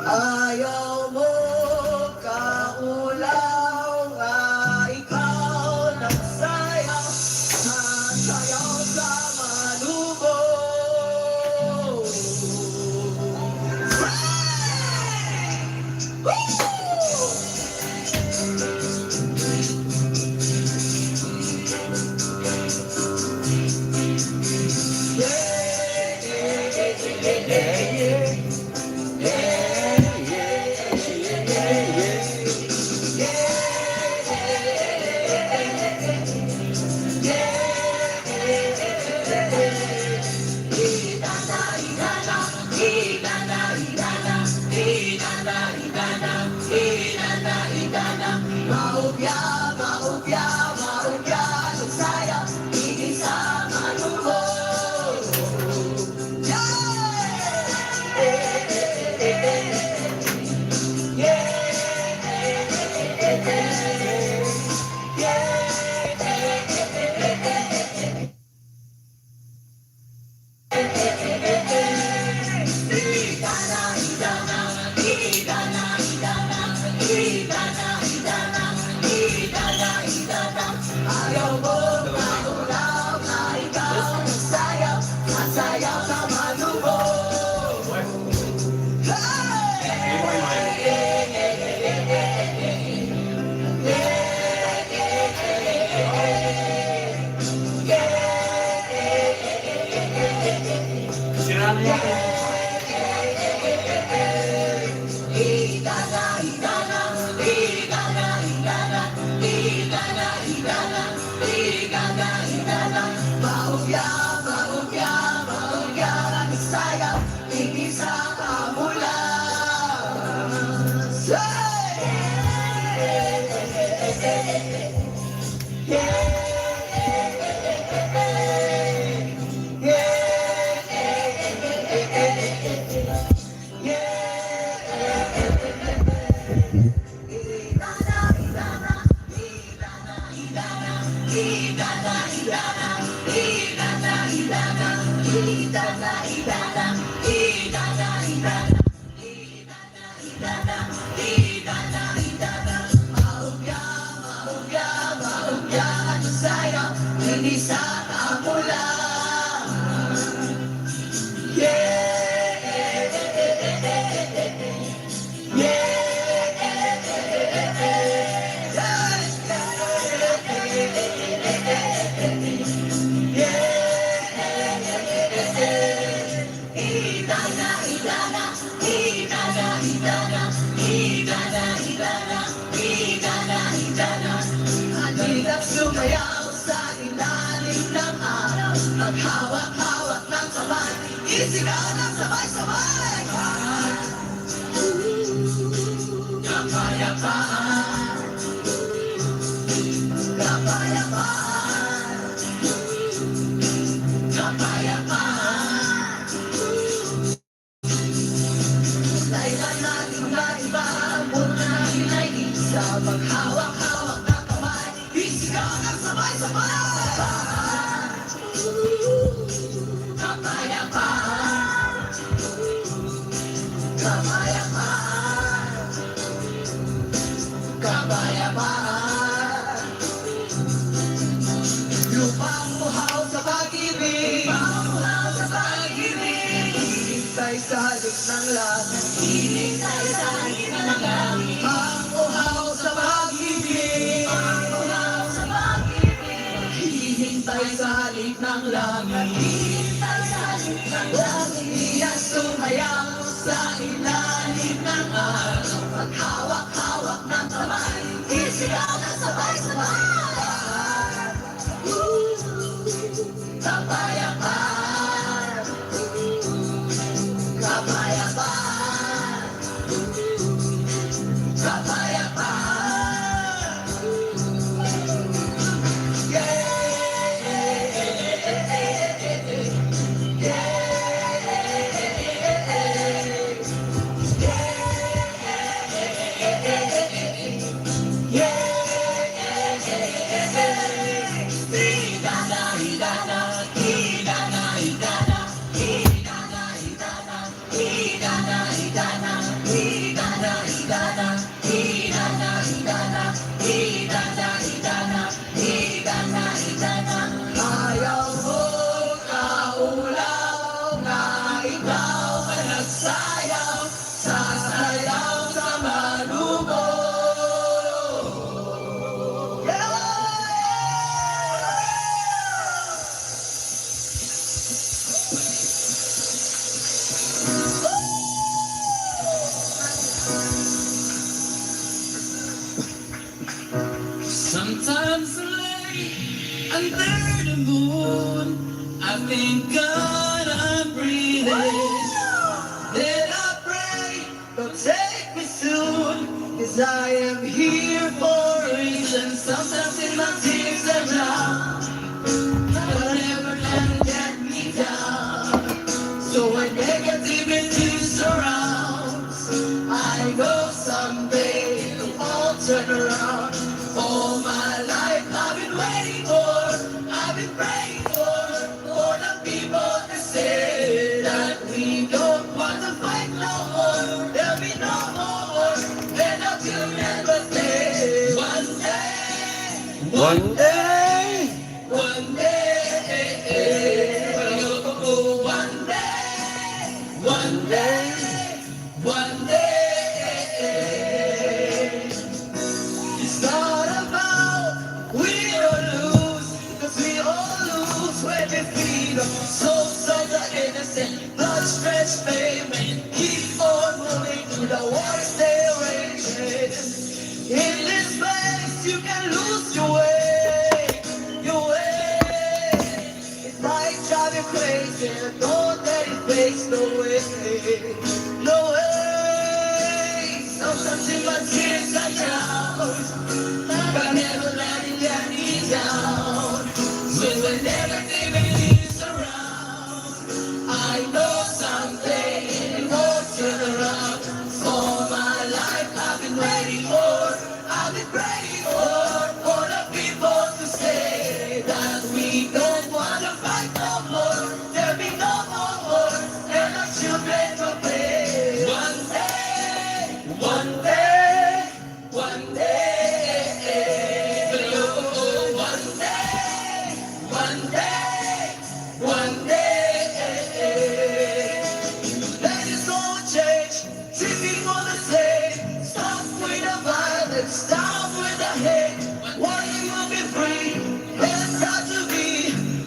Ayaw mo kaulaw nga ikaw nagsayaw, nagsayaw sa malubog. Maupya, maupya, maupya, nagsaya, tigil sa malubog. Ayaw mo kaulaw na ikaw nagsayaw, nasayaw sa malubog. Sira na yan. Maupya, maupya, maupya, nagsayaw, tigil sa ambulans. Hindi sa kamulan. Halina't sumayaw sa ilalim ng araw, maghawak-hawak ng kamay, isigaw ng sabay-sabay. Kapayapaan, kapayapaan, kapayapaan. Laylan natin mga iba, muna natin ay isa, maghawak-hawak ng kamay, isigaw ng sabay-sabay. Kapayapaan, kapayapaan, kapayapaan. Lupang buhaw sa pag-ibig, ng langit. Hinihintay sa halik ng langit. Ang uhaw sa pag-ibig. Ang uhaw sa pag-ibig. Hinihintay sa halik ng langit. Hinihintay sa halik ng langit. Iyan sumayaw sa ilalim ng araw. Maghawak-hawak ng kamay. Isigaw na sabay-sabay. Kapayapaan, kapayapaan, kapayapaan. Ayaw mo kaulaw na ikaw ay nagsayaw, sasayaw sa malubo. Sometimes late under the moon, I thank God I'm breathing. Then I pray, don't take me soon, 'cause I am here for a reason. Sometimes in my tears and now, but never let it get me down. So when negativity surrounds, I know someday it'll all turn around. All my life I've been waiting for, I've been praying for the people to say that we don't want to fight no more. There'll be no more, and no children but stay. One day, One day, one day, one day, one day, one day. It's not about win or lose, 'cause we all lose when we feed on souls of the innocent. Blood stretched pavement, keep on moving through the wars they raging. In this place you can lose your way, your way. It might drive you crazy, don't let it face no way, no way. Sometimes in my tears I drown, but never let it get me down. So when negativity is around, I know someday it will turn around. All my life I've been waiting for, I've been praying for the people to say that we don't want to fight no more. There'll be no more war, and our children will play. One day, one day, one day, one day, one day, one day. That is all change, seeking for the same. Stop with the violence, stop with the hate. One day we'll be free, and proud to be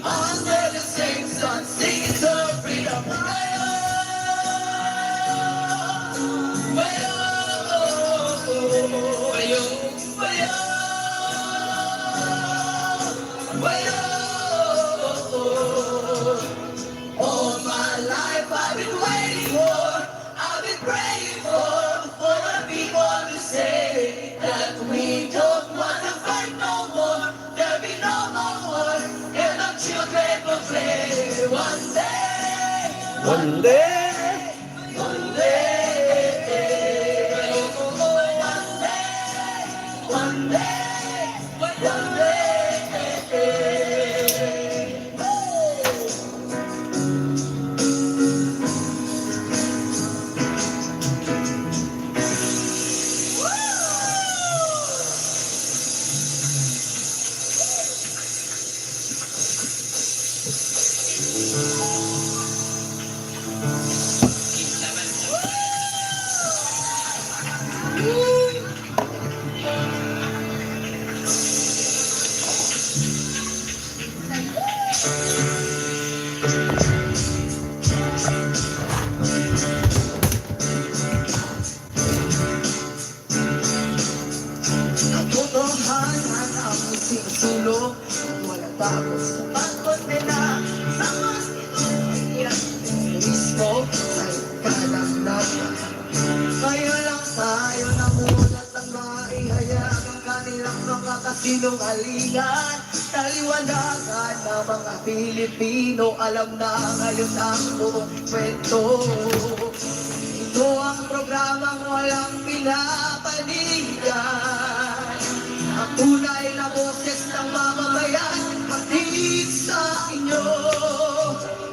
under the same sun, singing to freedom. All my life I've been waiting for, I've been praying for the people to say that we don't want to fight no more. There'll be no more war, and our children will play. One day, One day. one day, one day, one day. sinungalingan. Naliwanagan ng mga Pilipino, alam na ngayon ang buong kwento. Ito ang programang walang pinapanigan, ang tunay na boses ng mamamayan, hatid sa inyo.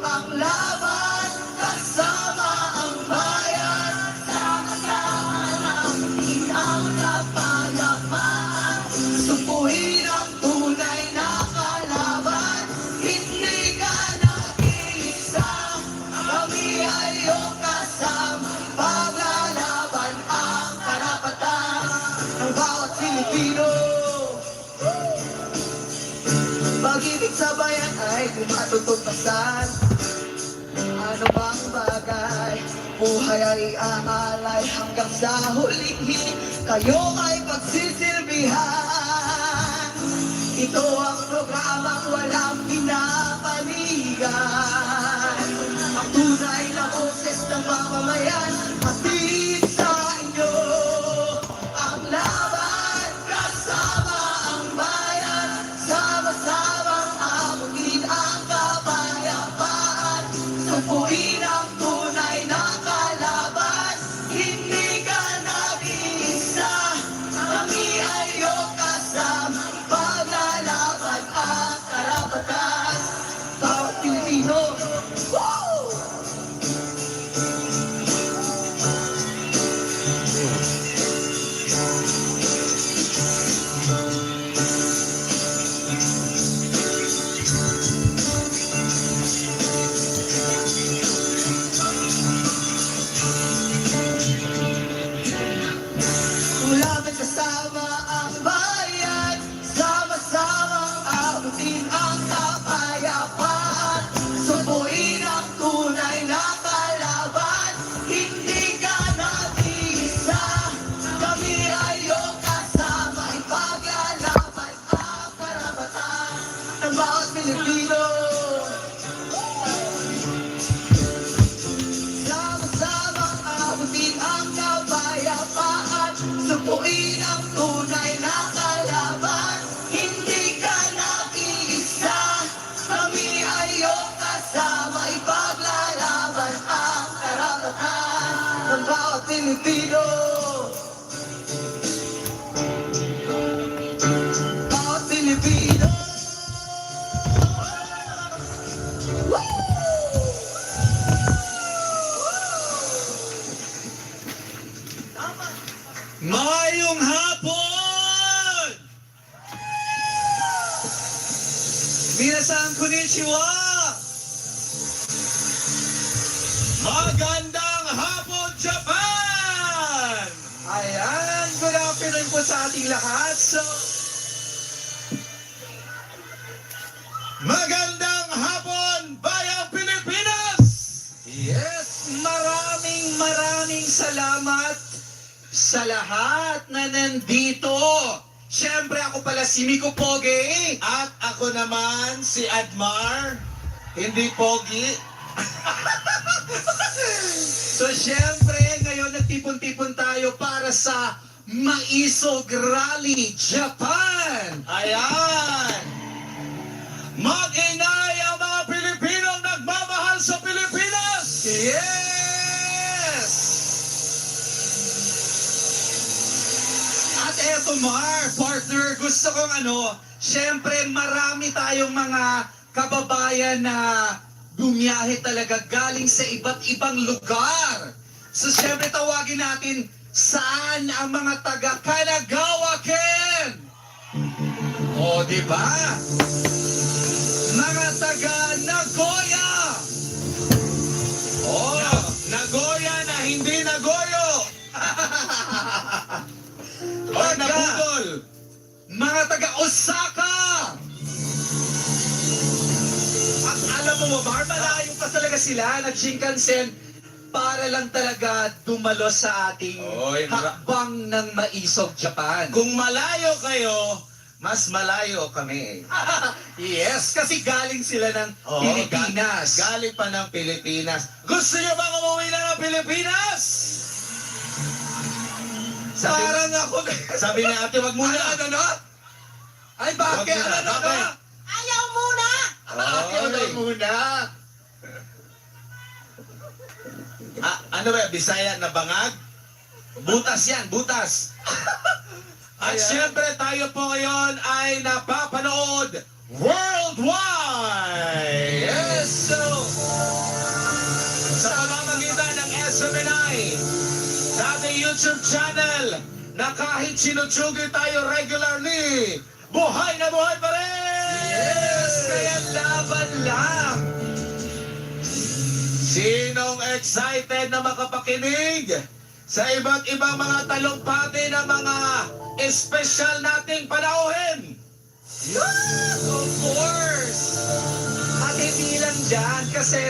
Ang laban kasama ang bayan, sama-sama namin ang kapayapaan. Supuhin ang tunay na kalaban, hindi ka nag-iisa. Kami ay iyong kasama, paglalaban ang karapatan ng bawat Pilipino. Pag-ibig sa bayan ay tumatutugpasan. Ano bang bagay, buhay ay aalay hanggang sa huling hiling, kayo ay pagsisilbihan. Ito ang programang walang pinapanigan, ang tunay na boses ng mamamayan, hatid sa inyo. Ang laban kasama ang bayan, sama-samang abutin ang kapayapaan. Supuin ang tunay na kalaban, hindi ka nag-iisa. Kami ay iyong kasama, paglalaban ang karapatan. Bawat Pilipino, woo! Mula kasama ang bayan, sama-samang abutin ang kapayapaan. Subuin ang tunay na kalaban, hindi ka nag-iisa. Kami ay iyong kasama, ipaglalaban ang karapatan ng bawat Pilipino. Sama-samang abutin ang kapayapaan. Supuin ang tunay na kalaban, hindi ka nag-iisa. Kami ay iyong kasama, ipaglalaban ang karapatan ng bawat Pilipino. Bawat Pilipino. Mayong hapon! Minasan konnichiwa! Magandang hapon, Japan! Ayan, good afternoon po sa ating lahat. So, magandang hapon, Bayang Pilipinas! Yes, maraming salamat sa lahat na nandito. Siyempre ako pala si Miko Pogi. At ako naman si Admar. Hindi Pogi. So siyempre ngayon nagtipon-tipon tayo para sa Maisog Rally Japan. Ayan. Mag-inay ang mga Pilipinong nagmamahal sa Pilipinas. Yes! At eto Mar, partner, gusto kong syempre marami tayong mga kababayan na bumiyahe talaga galing sa iba't ibang lugar. So syempre tawagin natin, saan ang mga taga Kanagawa, Ken? O, di ba? Mga taga Nagoya. Oh, Nagoya na hindi Nagoyo. O, nabudol. Mga taga Osaka. At alam mo, Mar, malayo pa talaga sila, nag-Shinkansen para lang talaga dumalo sa ating Oy, hakbang ng Maisog Japan. Kung malayo kayo, mas malayo kami. Yes, kasi galing sila ng Oo, Pilipinas. Galing pa ng Pilipinas. Gusto niyo bang umuwi na ng Pilipinas? Parang ako Sabi ni ate, wag muna. Ano? Ay, bakit? Huwag muna, Ano bakit? ba? Ayaw muna! Ayaw daw Oy. muna. Ano ba, Bisaya na bangag? Butas yan, butas. At Ayan. syempre tayo po ngayon ay napapanood worldwide! Yes, so, Sa pamamagitan ng SMNI, sa ating YouTube channel, na kahit sinutsugin tayo regularly, buhay na buhay pa rin! yes, kaya laban lang. Sinong excited na makapakinig sa iba't ibang mga talumpati ng mga espesyal nating panauhin? Yes, of course. At hindi lang dyan, kasi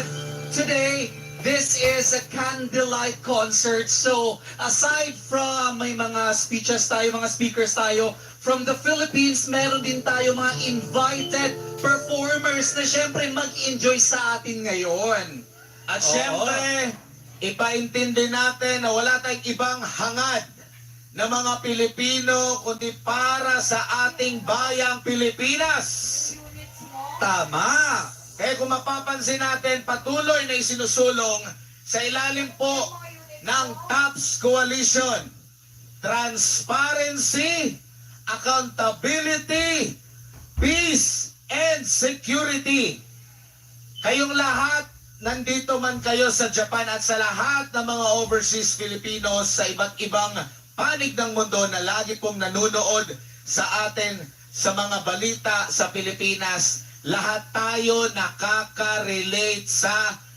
today, this is a candlelight concert. So, aside from may mga speeches tayo, mga speakers tayo, from the Philippines, meron din tayo mga invited performers na syempre mag-enjoy sa atin ngayon. At Oo. syempre, ipaintindi natin na wala tayong ibang hangad na mga Pilipino kundi para sa ating bayang Pilipinas. Tama. Kaya kung mapapansin natin, patuloy na isinusulong sa ilalim po ng TAPS Coalition. Transparency, accountability, peace, and security. Kayong lahat, nandito man kayo sa Japan at sa lahat ng mga overseas Filipinos sa iba't ibang panig ng mundo na lagi pong nanonood sa atin sa mga balita sa Pilipinas, lahat tayo nakaka-relate sa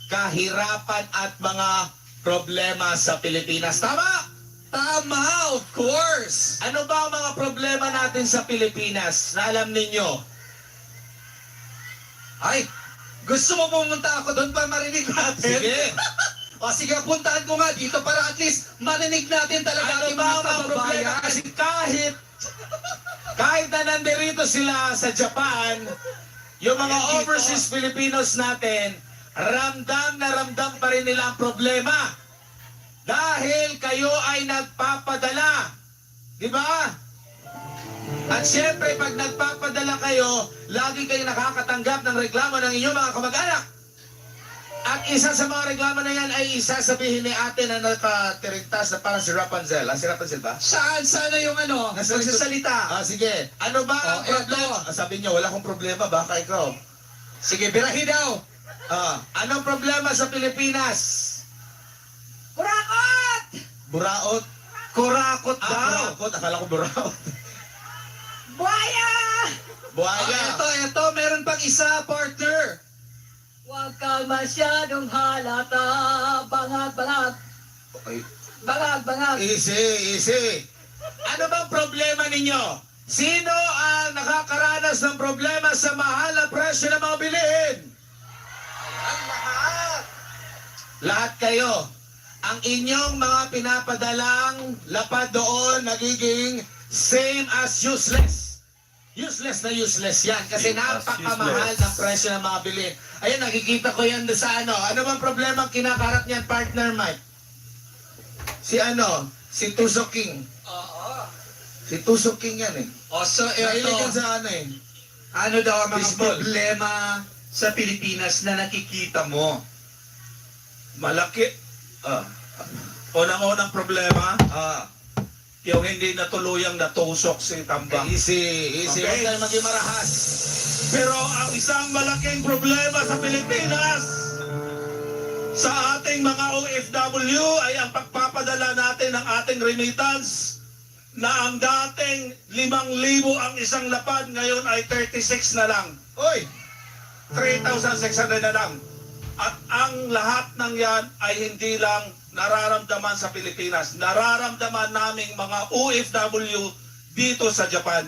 kahirapan at mga problema sa Pilipinas. Tama? Tama, of course. Ano ba ang mga problema natin sa Pilipinas na alam ninyo? Ay, gusto mo pumunta ako doon para marinig natin? Sige. O sige, puntahan ko nga dito para at least marinig natin talaga Ano ating ba mga ang mga problema? kababayan. Kasi kahit na nandirito sila sa Japan, yung mga Ayan, dito. overseas Filipinos natin, ramdam na ramdam pa rin nila ang problema. Dahil kayo ay nagpapadala. Di ba? At syempre, pag nagpapadala kayo, lagi kayo nakakatanggap ng reklamo ng inyong mga kamag-anak. At isa sa mga reklamo na yan ay isasabihin ni ate na nakatirintas na parang si Rapunzel. Si Rapunzel ba? Saan? Sana yung ano? Nasa- Nagsasalita. Sige. Ano ba ang Oh, problema? eto. Sabi niyo, wala akong problema. Baka ikaw. Sige, birahi daw. Anong problema sa Pilipinas? Kurakot! Buraot? Kurakot daw. Kurakot. Akala ko buraot. Buhaya! Buhaya. Ito, meron pang isa, partner. Huwag ka masyadong halata. Bangag. Okay. Bangag. Easy. Ano bang problema ninyo? Sino ang nakakaranas ng problema sa mahal na presyo ng mga bilihin? Lahat kayo. Ang inyong mga pinapadalang lapad doon nagiging same as useless. Useless na useless yan kasi napakamahal ng presyo ng mga bilihin. Ayun, nakikita ko yan doon sa ano. Ano bang problema ang kinakaharap niyan, partner Mike? Si Tuso King. Oo. Si Tuso King yan eh. O, so Mahilig yan ito, sa ano eh. ano daw ang mga Baseball. problema sa Pilipinas na nakikita mo? Malaki. Unang-unang problema, yung hindi natuluyang natusok si Tambang. Easy. Okay. Huwag tayo maging marahas. Pero ang isang malaking problema sa Pilipinas, sa ating mga OFW ay ang pagpapadala natin ng ating remittance na ang dating 5,000 ang isang lapad, ngayon ay 36 na lang. Oy! 3,600 na lang. At ang lahat ng yan ay hindi lang nararamdaman sa Pilipinas. Nararamdaman naming mga OFW dito sa Japan.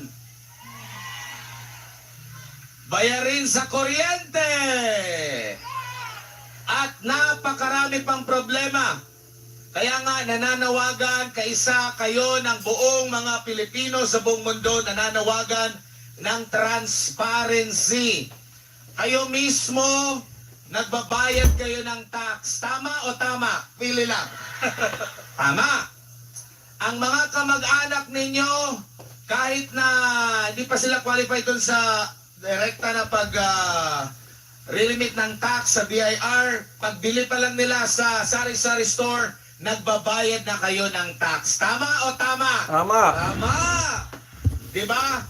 Bayarin sa kuryente! At napakarami pang problema. Kaya nga nananawagan kaisa kayo ng buong mga Pilipino sa buong mundo, nananawagan ng transparency. Kayo mismo, nagbabayad kayo ng tax. Tama o tama? Pili lang. Tama. Ang mga kamag-anak ninyo, kahit na hindi pa sila qualified dun sa direkta na relimit ng tax sa BIR, pagbili pa lang nila sa sari-sari store, nagbabayad na kayo ng tax. Tama o tama? Tama. Tama! Di ba?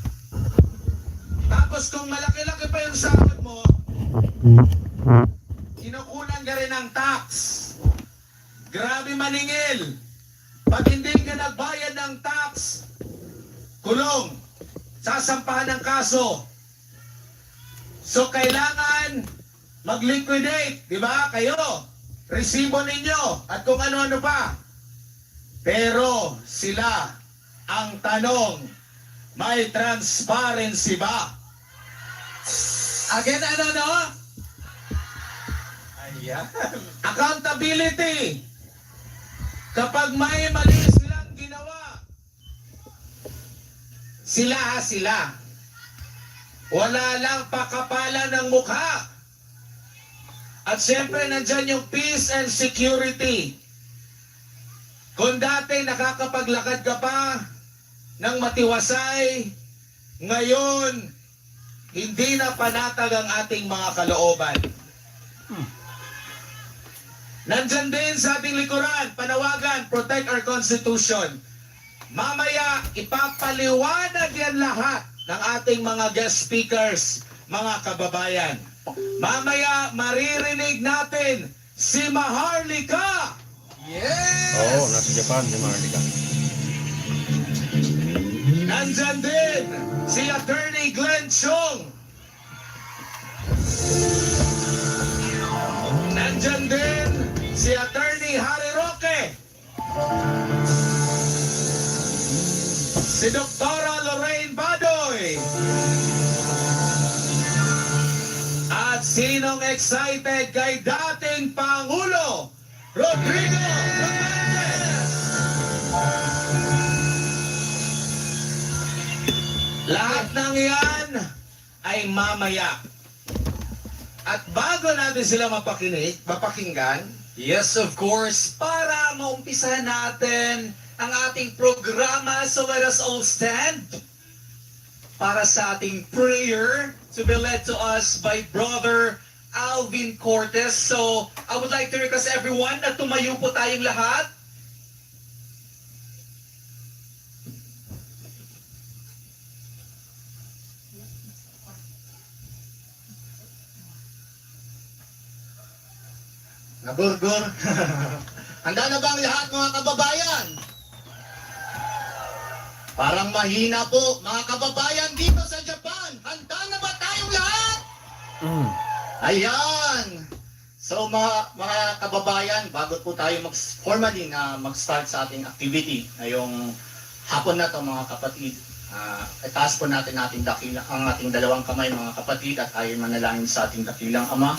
Tapos kung malaki-laki pa yung sahod mo, kinukunan ka rin ng tax. Grabe maningil. Pag hindi ka nagbayad ng tax, kulong, sasampahan ng kaso. So kailangan mag-liquidate, di ba? Kayo, resibo ninyo at kung ano-ano pa. Pero sila, ang tanong, may transparency ba? Again, ano? Ayan. Accountability. Kapag may mali silang ginawa, sila. Wala lang pakapalan ng mukha. At siyempre, nandyan yung peace and security. Kung dati nakakapaglakad ka pa ng matiwasay, ngayon, hindi na panatag ang ating mga kalooban. Nandyan din sa ating likuran, panawagan, protect our Constitution. Mamaya, ipapaliwanag yan lahat ng ating mga guest speakers, mga kababayan. Mamaya, maririnig natin si Maharlika. Yes! Oo, nasa Japan, si Maharlika. Nandyan din si Attorney Glenn Chong. Nandyan din si Attorney Harry Roque. Si Doktora Lorraine Badoy. At sinong excited kay dating Pangulo Rodrigo Duterte? Lahat ng yan ay mamaya. At bago natin sila mapakinggan, Yes, of course. Para maumpisahan natin ang ating programa, so let us all stand para sa ating prayer to be led to us by Brother Alvin Cortez. So, I would like to request everyone na tumayo po tayong lahat. Nagurgur. Handa na ba ang lahat mga kababayan? Parang mahina po mga kababayan dito sa Japan. Handa na ba tayong lahat? Ayan. So mga kababayan, bago po tayo formally na mag-start sa ating activity ngayong hapon na to mga kapatid, itaas po natin ang ating dalawang kamay mga kapatid at ayon manalangin sa ating dakilang Ama.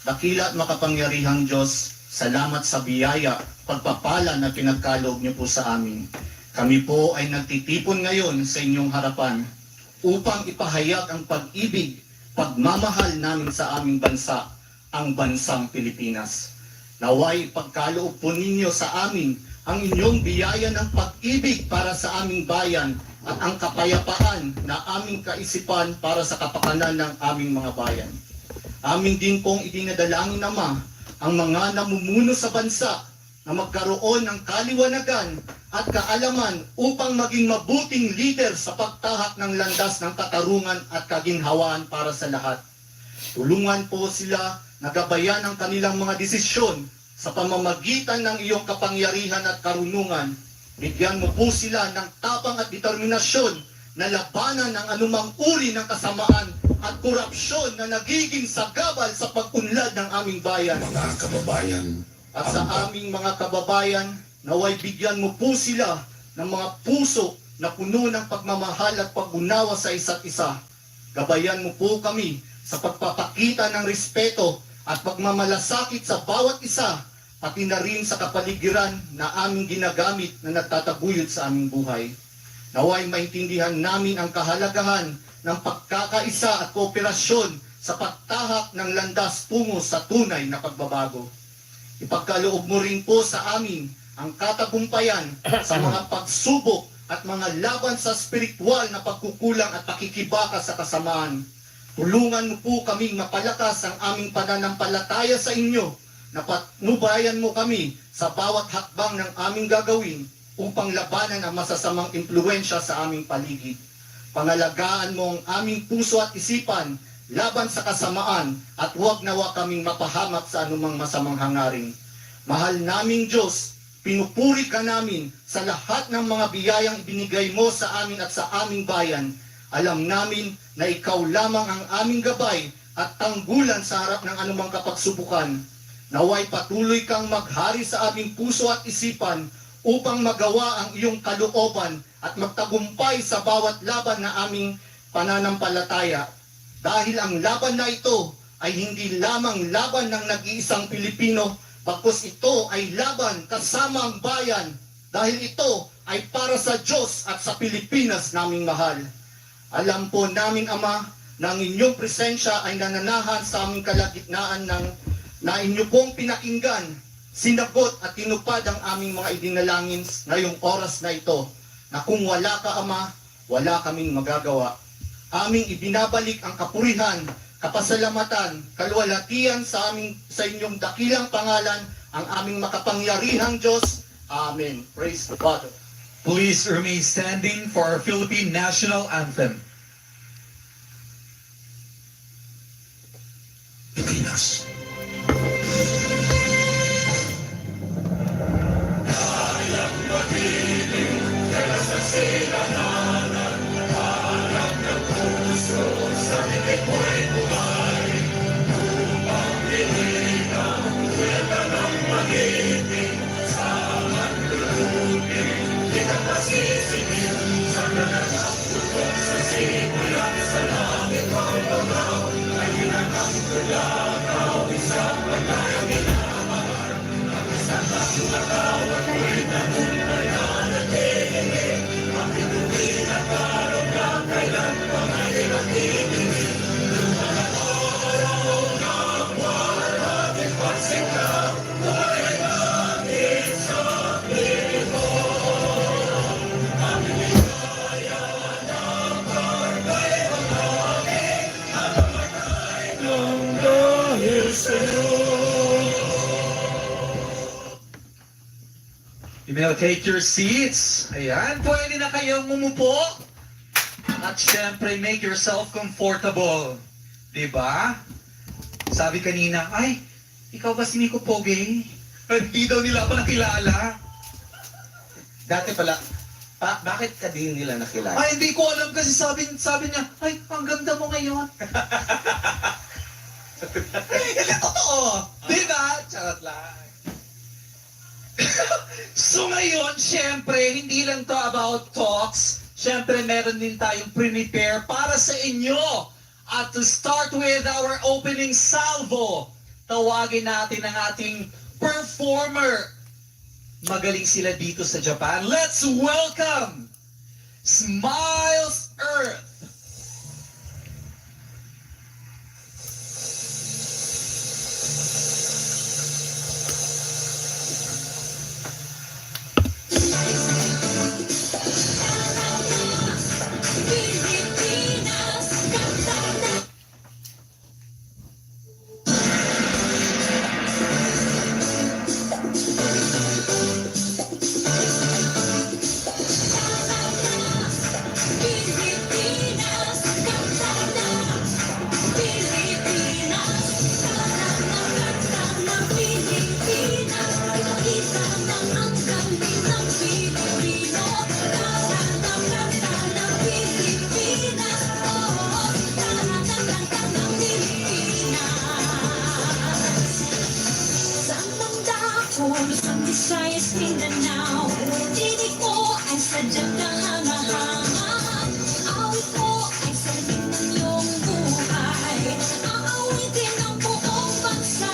Dakila at makapangyarihang Diyos, salamat sa biyaya, pagpapala na pinagkaloob niyo po sa amin. Kami po ay nagtitipon ngayon sa inyong harapan upang ipahayag ang pag-ibig, pagmamahal namin sa aming bansa, ang bansang Pilipinas. Naway pagkaloob po ninyo sa amin ang inyong biyaya ng pag-ibig para sa aming bayan at ang kapayapaan na aming kaisipan para sa kapakanan ng aming mga bayan. Amin din pong idinadalangin Ama ang mga namumuno sa bansa na magkaroon ng kaliwanagan at kaalaman upang maging mabuting leader sa pagtahak ng landas ng katarungan at kaginhawaan para sa lahat. Tulungan po sila na gabayan ang kanilang mga desisyon sa pamamagitan ng iyong kapangyarihan at karunungan. Bigyan mo po sila ng tapang at determinasyon na labanan ng anumang uri ng kasamaan at korupsyon na nagiging sagabal sa pag-unlad ng aming bayan. Mga kababayan, At sa aming mga kababayan, naway bigyan mo po sila ng mga puso na puno ng pagmamahal at pag-unawa sa isa't isa. Gabayan mo po kami sa pagpapakita ng respeto at pagmamalasakit sa bawat isa, pati na rin sa kapaligiran na aming ginagamit na nagtataguyod sa aming buhay. Naway maintindihan namin ang kahalagahan ng pagkakaisa at kooperasyon sa pagtahak ng landas tungo sa tunay na pagbabago. Ipagkaloob mo rin po sa amin ang katagumpayan sa mga pagsubok at mga laban sa spiritual na pagkukulang at pakikibaka sa kasamaan. Tulungan mo po kaming mapalakas ang aming pananampalataya sa inyo, na patnubayan mo kami sa bawat hakbang ng aming gagawin upang labanan ang masasamang impluensya sa aming paligid. Pangalagaan mo ang aming puso at isipan laban sa kasamaan at huwag nawa kaming mapahamak sa anumang masamang hangarin. Mahal naming Diyos, pinupuri ka namin sa lahat ng mga biyayang ibinigay mo sa amin at sa aming bayan. Alam namin na ikaw lamang ang aming gabay at tanggulan sa harap ng anumang kapagsubukan. Naway patuloy kang maghari sa aming puso at isipan upang magawa ang iyong kalooban at magtagumpay sa bawat laban na aming pananampalataya. Dahil ang laban na ito ay hindi lamang laban ng nag-iisang Pilipino, bagkus ito ay laban kasama ang bayan, dahil ito ay para sa Diyos at sa Pilipinas naming mahal. Alam po namin, Ama, na ang inyong presensya ay nananahan sa aming kalagitnaan na inyo pong pinakinggan, sinagot at tinupad ang aming mga idinalangin ngayong oras na ito, na kung wala ka, Ama, wala kaming magagawa. Aming ibinabalik ang kapurihan, kapasalamatan, kaluwalhatian sa inyong dakilang pangalan, ang aming makapangyarihang Diyos. Amen. Praise the Father. Please remain standing for our Philippine National Anthem. Pilipinas. You may take your seats. Ayan, pwede na kayong umupo. At syempre, make yourself comfortable. Diba? Sabi kanina, ay, ikaw ba si Miko Poge? Hindi daw nila ako nakilala. Dati pala, bakit ka din nila nakilala? Ay, hindi ko alam kasi sabi niya, ay, ang ganda mo ngayon. Hindi, totoo. Diba? Charot lang. So ngayon, syempre, hindi lang to about talks. Syempre, meron din tayong prepare para sa inyo. At to start with our opening salvo, tawagin natin ang ating performer. Magaling sila dito sa Japan. Let's welcome Smiles Earth. Visayas, Mindanao, tinig ko ay sadyang kahanga-hanga. Awit ko ay salamin ng iyong buhay. Aawitin ang buong bansa.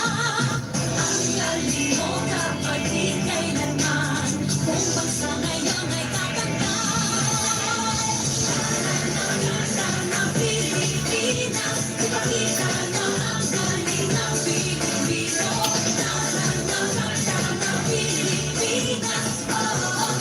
Ang galing mo kapatid kailanman, kung bansa ngayon ay tatangay. Sana Pilipinas, ipakita na ang galing ng Pilipino. Pilipinas, oh,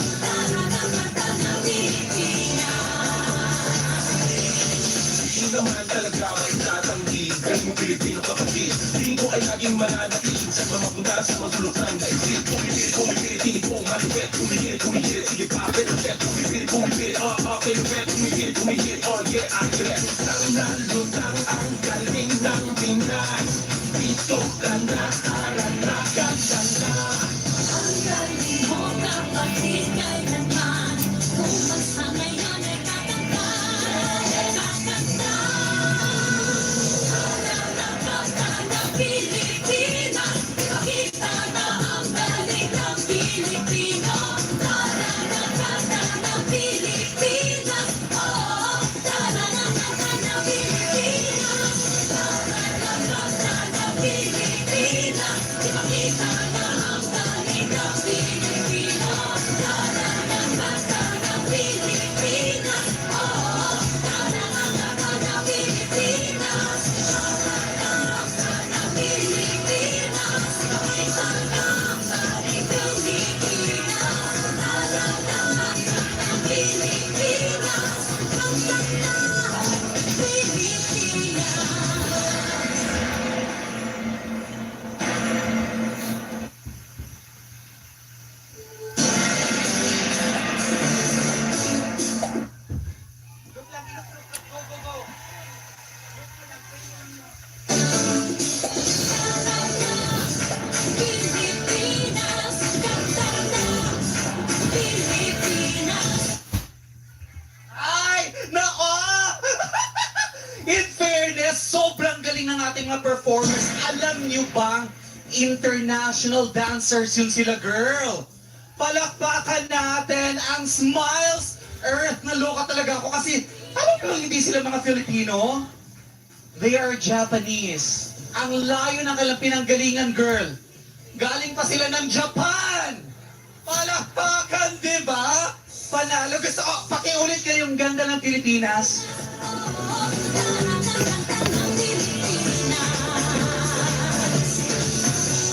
Ang galing mo kapatid kailanman, kung basta ngayon ay kakanta, kakanta. Kakanta ng Pilipinas, ipakita na ang galing ng Pilipino. Kakanta ng Pilipinas, oh, kakanta ng Pilipinas. Kakanta ng Pilipinas, ipakita na ang galing ng Pilipino. Kakanta ng Pilipinas, oh, kakanta ng Pilipinas. Pilipinas, kanta na, Pilipinas. Ay, nako! In fairness, sobrang galing ng ating mga performers. Alam niyo bang international dancers yun sila, girl? Palakpakan natin ang Smiles Earth. Naloka talaga ako kasi alam ko hindi sila mga Filipino. They are Japanese. Ang layo ng kanilang pinanggalingan, girl. Galing pa sila ng Japan. Palakpakan, di ba? Panalo. Gusto ko, pakiulit kayo yung ganda ng Pilipinas.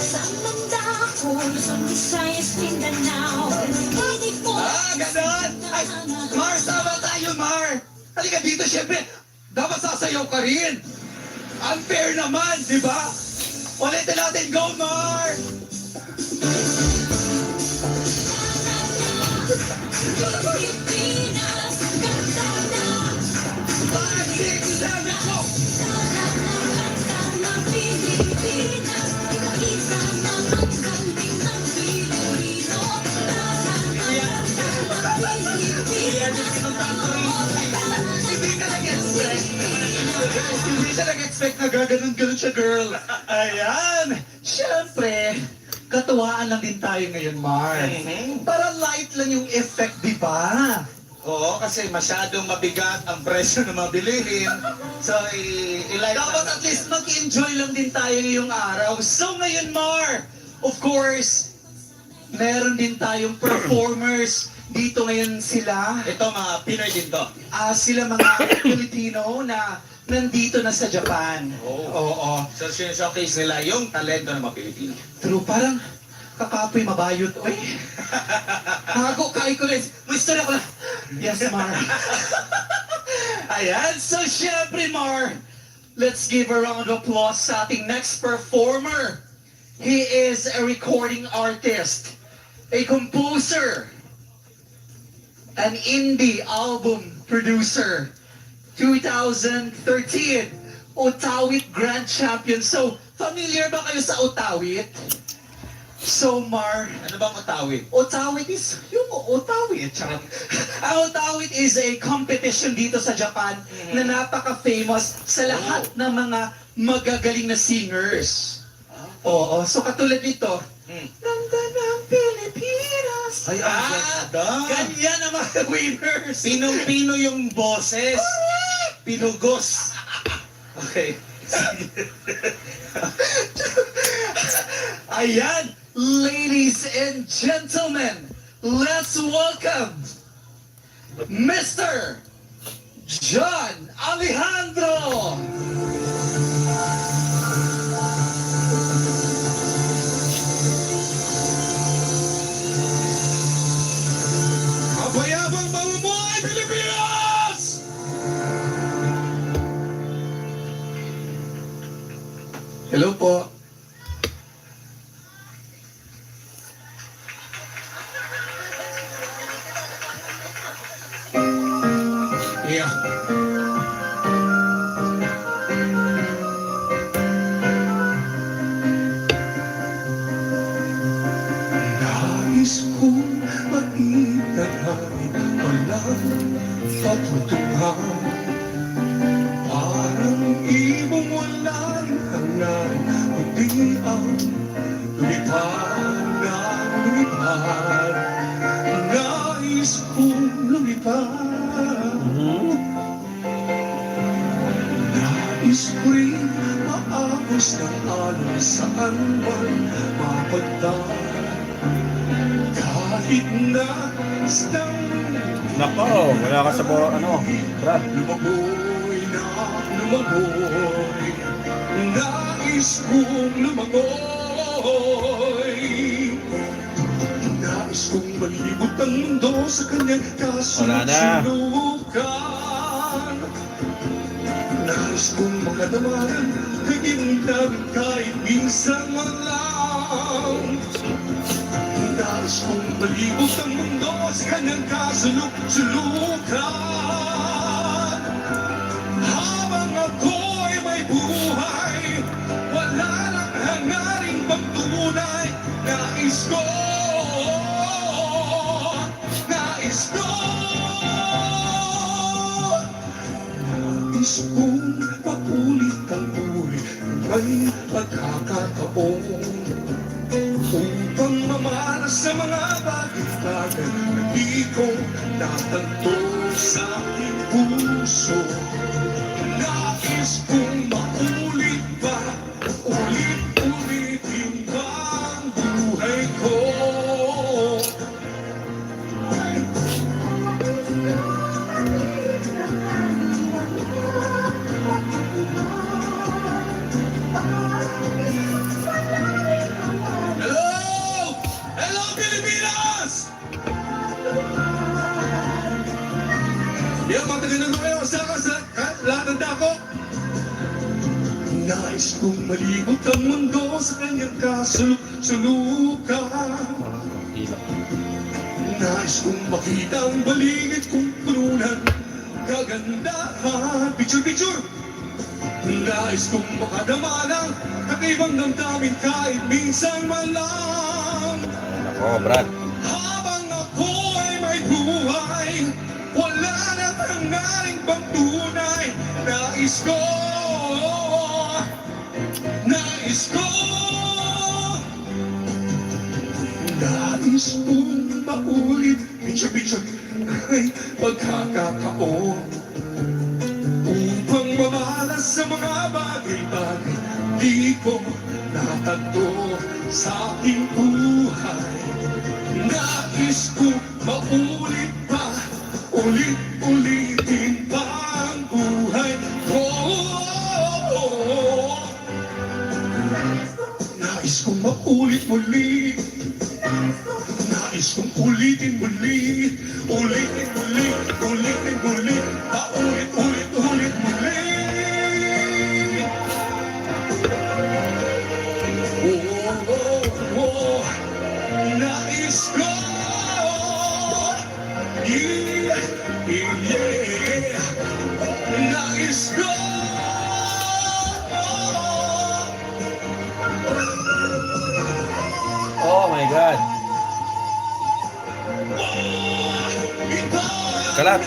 Sa Mandako, Luzon, Visayas, Mindanao, hindi po. Ganon! Ay, Mar, sama tayo, Mar! Halika dito, syempre, dapat sasayaw ka rin. Unfair naman, di ba? Ulitin natin, go, Mar! Pilipinas, kanta na. 5, 6, 7, go! Kanta ng Pilipinas, ipakita na ang galing ng Pilipino. Kanta ng Hindi ka nag-expect. Hindi siya nag-expect na gaganon-ganon siya, girl. Ayan. Siyempre, katuwaan lang din tayo ngayon, Mar. Para light lang yung effect, di ba? Oo, kasi masyadong mabigat ang presyo ng mga bilihin. So, i-like Dapat at least mag-enjoy lang din tayo ngayong araw. So ngayon, Mar, of course, meron din tayong performers. Dito ngayon sila. Ito mga Pinoy din to. Sila mga Pilipino na nandito na sa Japan. Oo. So, showcase nila yung talento ng mga Pilipino. True, parang kakapoy mabayot. Uy, hago kay ko rin. Gusto na ko na. Yes, Mar. Ayan, so syempre, Mar, let's give a round of applause sa ating next performer. He is a recording artist, a composer, an indie album producer, 2013 Otawit Grand Champion. So, familiar ba kayo sa Otawit? So, Mar, Ano bang utawid? Otawit is yung Otawit. Charot. Ang Otawit is a competition dito sa Japan na napaka-famous sa lahat ng mga magagaling na singers. Oo, so katulad nito, Ganda ng Pilipinas. Ay, ang ganda. Ganyan ang mga winners. Pinong-pino yung boses. Pinugos. Okay. Ayan, ladies and gentlemen, let's welcome Mr. John Alejandro. Mabayabang mamumuhay, Pilipinas! Hello po. Nais kong maitagay walang patutungan. Parang ibong walang hangal, kundi ang lumipad na lumipad. Nais kong lumipad. Nais ko rin maagos ng alon saan man mapunta. Kahit na isang Nako, wala ka sa Brad. lumagoy na lumagoy. Nais kong lumagoy. Nais kong malibot ang mundo sa kanyang Wala na. kasunod-sunukan. Nais kong makadamayan naging namin kahit minsan man lang. Nais kong malibot ang mundo sa kanyang kasuluk-sulukan. Habang ako'y may buhay, wala nang hangaring pagtunay. Nais ko, nais ko. Nais kong makulit ang buhay, may pagkakataon upang mamalas sa mga bagay-bagay na di ko natanto sa aking puso. Nais kong maulit pa, ulit-ulitin pa ang buhay ko. Hello! Hello, Pilipinas! Yan, matagal na kayo sa lahat ng dako. Nais kong malibot ang mundo sa kanyang kasuluk-sulukan. Nais kong makita ang baligid kong puno ng kagandahan. Picture! Nais kong makadama ng kakaibang damdamin kahit minsan man lang. Nako, Brad. Habang ako ay may buhay, wala na hangaring bang tunay. Nais ko, nais ko. Nais kong maulit, picture, ay pagkakataon upang mamalas sa mga bagay-bagay di ko natanto sa aking buhay. Nais ko maulit pa, ulit-ulitin pa ang buhay ko. Nais kong maulit muli, nais kong ulitin muli, ulitin muli, ulitin muli, paulit-ulit muli. Oh, nais ko, yeah, nais ko. Oh my God. Kalat.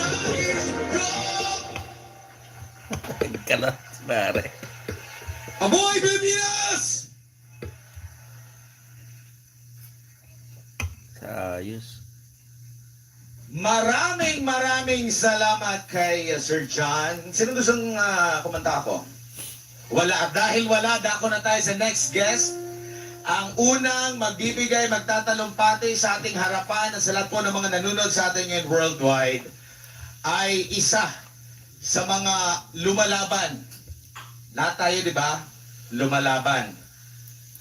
Kalat, pare. Aboy, Pilipinas! Ayos. Maraming salamat kay Sir John. Sino gustong kumanta ako? Wala. Dahil wala, dako na tayo sa next guest. Ang unang magbibigay, magtatalumpati sa ating harapan at sa lahat po ng mga nanonood sa ating ngayon worldwide ay isa sa mga lumalaban. Lahat tayo, di ba? Lumalaban.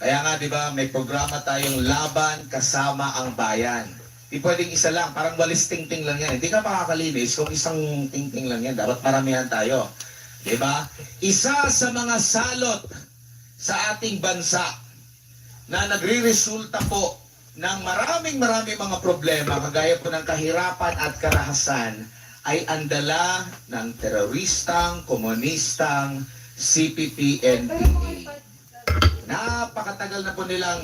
Kaya nga, di ba, may programa tayong laban kasama ang bayan. Di pwedeng isa lang, parang walis ting-ting lang yan. Hindi ka makakalinis kung isang ting-ting lang yan. Dapat maramihan tayo. Di ba? Isa sa mga salot sa ating bansa na nagre-resulta po ng maraming mga problema, kagaya po ng kahirapan at karahasan, ay ang dala ng teroristang, komunistang CPP-NPA. Napakatagal na po nilang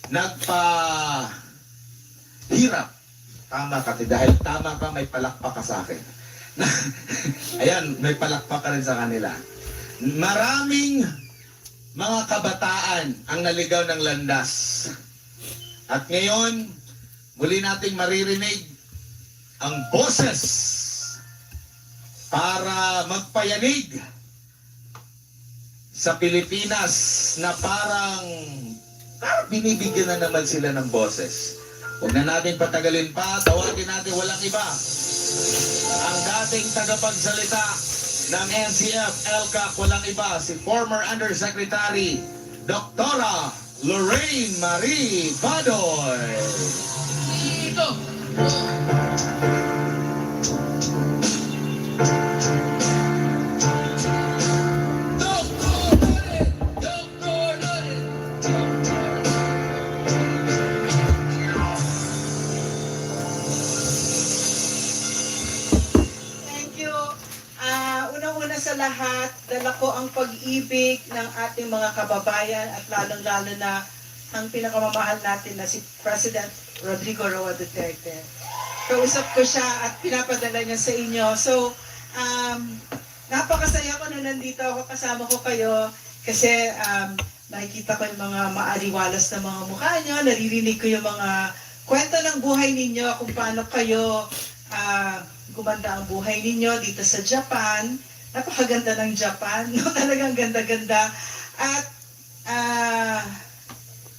nagpahirap. Tama ka, dahil tama ka, may palakpak ka sa akin. Ayan, may palakpak ka rin sa kanila. Maraming mga kabataan ang naligaw ng landas. At ngayon, muli nating maririnig ang boses para magpayanig sa Pilipinas na parang binibigyan na naman sila ng boses. Huwag na natin patagalin pa, tawagin natin walang iba. Ang dating tagapagsalita ng NCF LCAC, walang iba, si former Undersecretary Dr. Lorraine Marie Badoy. Thank you. Unang-una sa lahat, dala ko ang pag-ibig ng ating mga kababayan at lalong-lalo na ang pinakamamahal natin na si President Rodrigo Roa Duterte. Kausap ko siya at pinapadala niya sa inyo. So, napakasaya ko na nandito ako, kasama ko kayo kasi nakikita ko yung mga maaliwalas na mga mukha niyo, naririnig ko yung mga kwento ng buhay ninyo, kung paano kayo gumanda ang buhay ninyo dito sa Japan. Napakaganda ng Japan, no? Talagang ganda-ganda. At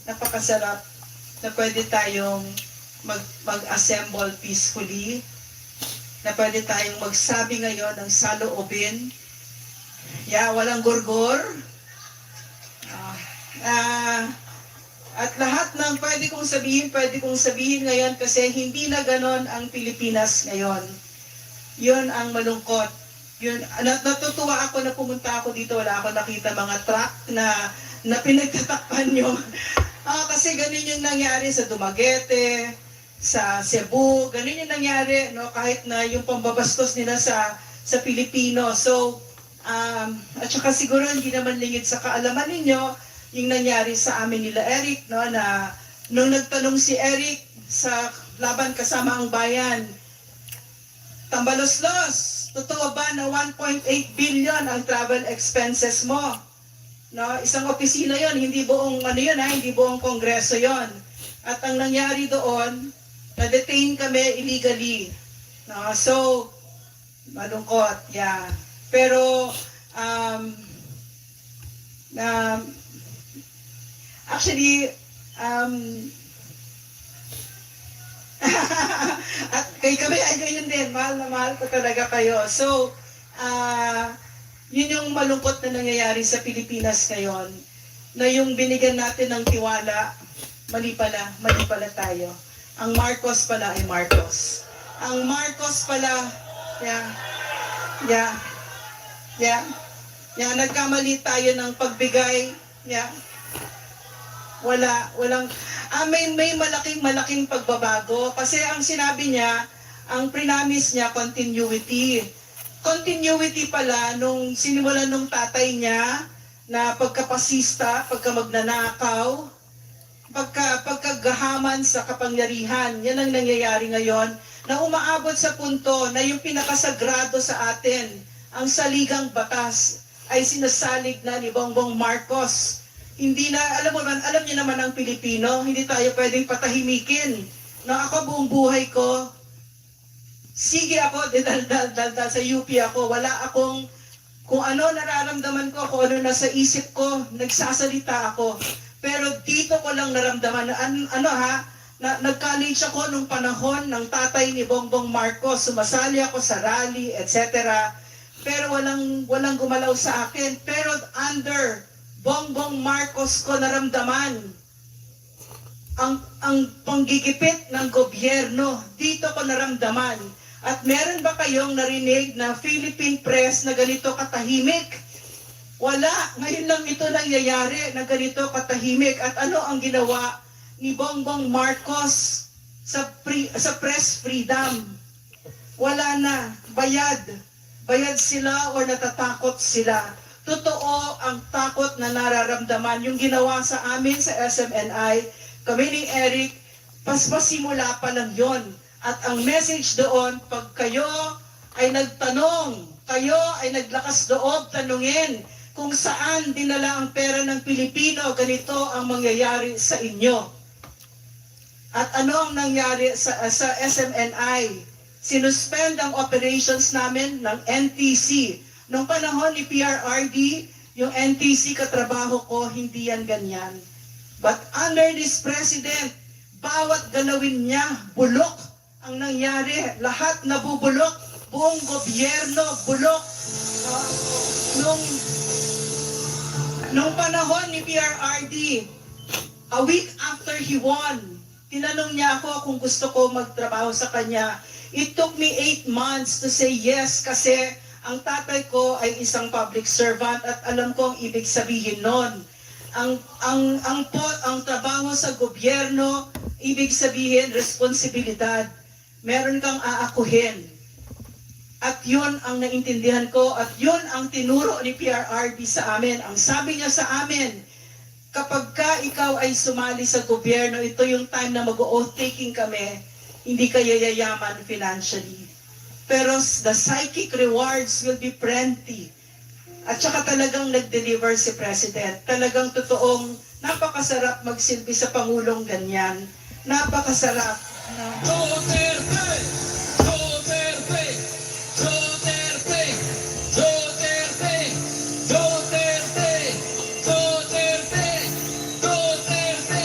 napakasarap na pwede tayong mag-assemble peacefully, na pwede tayong magsabi ngayon ng saloobin. Walang gurgur. At lahat ng pwede kong sabihin ngayon kasi hindi na ganon ang Pilipinas ngayon. Yun ang malungkot. Natutuwa ako na pumunta ako dito, wala ako nakita mga truck na pinagtatakpan yung kasi ganun yung nangyari sa Dumaguete, sa Cebu, ganun yung nangyari, no, kahit na yung pambabastos nila sa Pilipino. So, at saka siguro hindi naman lingid sa kaalaman ninyo yung nangyari sa amin nila Eric, no, na nung nagtanong si Eric sa laban kasama ang bayan, tambaloslos, totoo ba na 1.8 billion ang travel expenses mo? No, isang opisina yon, hindi buong hindi buong kongreso yon. At ang nangyari doon, na-detain kami illegally. No, so malungkot, yeah. Pero actually at kami ay ganyan din, mahal na mahal ko talaga kayo. So yun yung malungkot na nangyayari sa Pilipinas ngayon, na yung binigyan natin ng tiwala, mali pala tayo. Ang Marcos pala ay Marcos. Ang Marcos pala, nagkamali tayo ng pagbigay, may malaking pagbabago. Kasi ang sinabi niya, ang prinamis niya, continuity. Continuity pala nung sinimulan nung tatay niya na pagkapasista, pagkamagnanakaw, pagkagahaman sa kapangyarihan. Yan ang nangyayari ngayon na umaabot sa punto na yung pinakasagrado sa atin, ang saligang batas, ay sinasalig na ni Bongbong Marcos. Hindi na, alam niyo naman ang Pilipino, hindi tayo pwedeng patahimikin. Na ako buong buhay ko, sige ako, dal sa UP ako, wala akong, kung ano nararamdaman ko, kung ano nasa isip ko, nagsasalita ako. Pero dito ko lang naramdaman, nag-college ako nung panahon ng tatay ni Bongbong Marcos, sumasali ako sa rally, etc. Pero walang gumalaw sa akin. Pero under Bongbong Marcos ko naramdaman ang panggigipit ng gobyerno. Dito ko naramdaman. At meron ba kayong narinig na Philippine press na ganito katahimik? Wala. Ngayon lang ito nangyayari na ganito katahimik. At ano ang ginawa ni Bongbong Marcos sa press freedom? Wala na. Bayad. Bayad sila o natatakot sila. Totoo ang takot na nararamdaman. Yung ginawa sa amin sa SMNI, kami ni Eric, paspasimula pa lang yon. At ang message doon, pag kayo ay nagtanong, kayo ay naglakas loob tanungin kung saan dinala ang pera ng Pilipino, ganito ang mangyayari sa inyo. At ano ang nangyari sa SMNI? Sinuspend ang operations namin ng NTC. Noong panahon ni PRRD, yung NTC katrabaho ko, hindi yan ganyan. But under this president, bawat galawin niya, bulok ang nangyari. Lahat nabubulok, buong gobyerno, bulok. Nung panahon ni PRRD, a week after he won, tinanong niya ako kung gusto ko magtrabaho sa kanya. It took me 8 months to say yes kasi ang tatay ko ay isang public servant at alam ko ang ibig sabihin nun. Ang trabaho sa gobyerno, ibig sabihin responsibilidad. Meron kang aakuhin. At yun ang naintindihan ko at yun ang tinuro ni PRRD sa amin. Ang sabi niya sa amin, kapag ka ikaw ay sumali sa gobyerno, ito yung time na mag-oath-taking kami, hindi ka yayayaman financially. Pero the psychic rewards will be plenty. At saka talagang nag-deliver si President. Talagang totoong napakasarap magsilbi sa Pangulong ganyan. Napakasarap. Duterte! Duterte! Duterte! Duterte! Duterte! Duterte! Duterte!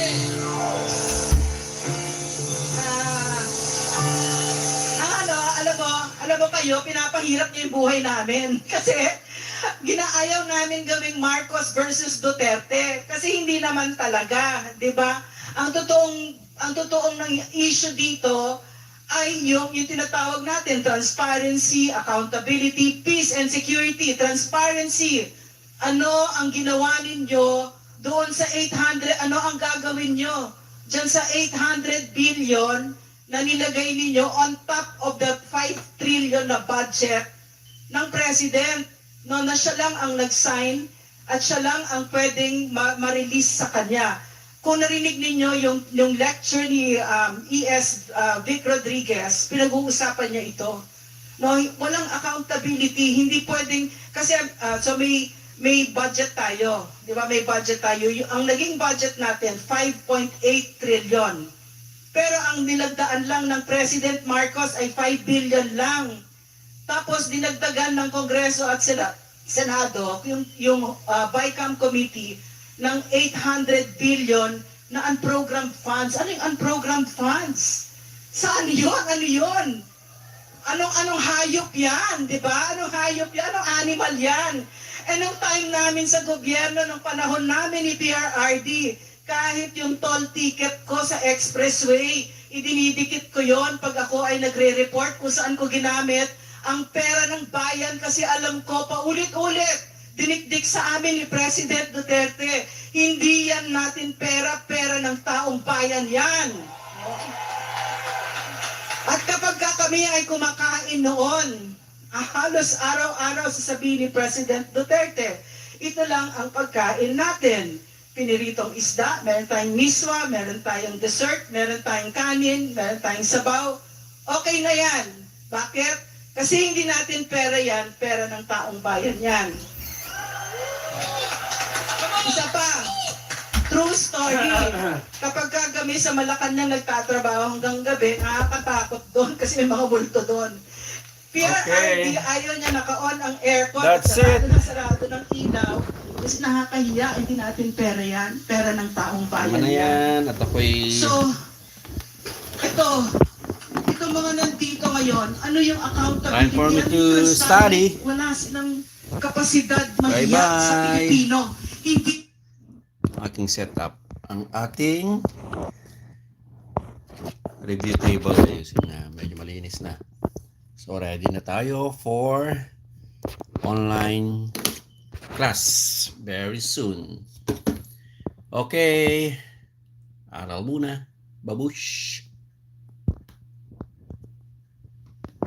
Alam mo kayo, pinapahirap niyo yung buhay namin. Kasi ginaayaw namin gawing Marcos versus Duterte. Kasi hindi naman talaga, di ba? Ang totoong issue dito ay yung tinatawag natin, transparency, accountability, peace and security. Transparency. Ano ang ginawa ninyo doon sa 800, ano ang gagawin nyo dyan sa 800 billion na nilagay ninyo on top of the 5 trillion na budget ng President, no, na siya lang ang nag-sign at siya lang ang pwedeng ma-release sa kanya. Kung narinig ninyo yung lecture ni Vic Rodriguez, pinag-uusapan niya ito. No, walang accountability, hindi pwedeng, kasi so may budget tayo, di ba? May budget tayo. Ang naging budget natin, 5.8 trillion. Pero ang nilagdaan lang ng President Marcos ay 5 billion lang. Tapos dinagdagan ng Kongreso at Senado, yung BICAM Committee, ng 800 billion na unprogrammed funds. Ano yung unprogrammed funds? Saan yun? Ano yun? Anong hayop yan? Di ba? Anong hayop yan? Anong animal yan? Nung time namin sa gobyerno, nung panahon namin ni PRRD, kahit yung toll ticket ko sa expressway, idinidikit ko yon pag ako ay nagre-report kung saan ko ginamit ang pera ng bayan kasi alam ko paulit-ulit dinikdik sa amin ni President Duterte. Hindi yan natin pera ng taong bayan yan. At kapag kami ay kumakain noon, halos araw-araw sasabihin ni President Duterte, ito lang ang pagkain natin. Piniritong isda, meron tayong miswa, meron tayong dessert, meron tayong kanin, meron tayong sabaw. Okay na yan. Bakit? Kasi hindi natin pera yan, pera ng taong bayan yan. Isa pa, true story. Kapag kami sa Malacanang nagtatrabaho hanggang gabi, nakakatakot doon kasi may mga bulto doon. PRRD, ayaw niya naka-on ang aircon, That's sarado ng ilaw. Kasi nakakahiya, hindi natin pera yan, pera ng taong bayan Tama na yan. yan. At ako'y... So, ito mga nandito ngayon, ano yung accountability? Time for me Ano to yung study. Wala silang kapasidad mahiya sa Bye-bye. Pilipino. Hindi aking setup. Ang ating review table. Ayusin na. Medyo malinis na. So, ready na tayo for online class very soon. Okay. Aral muna. Babush.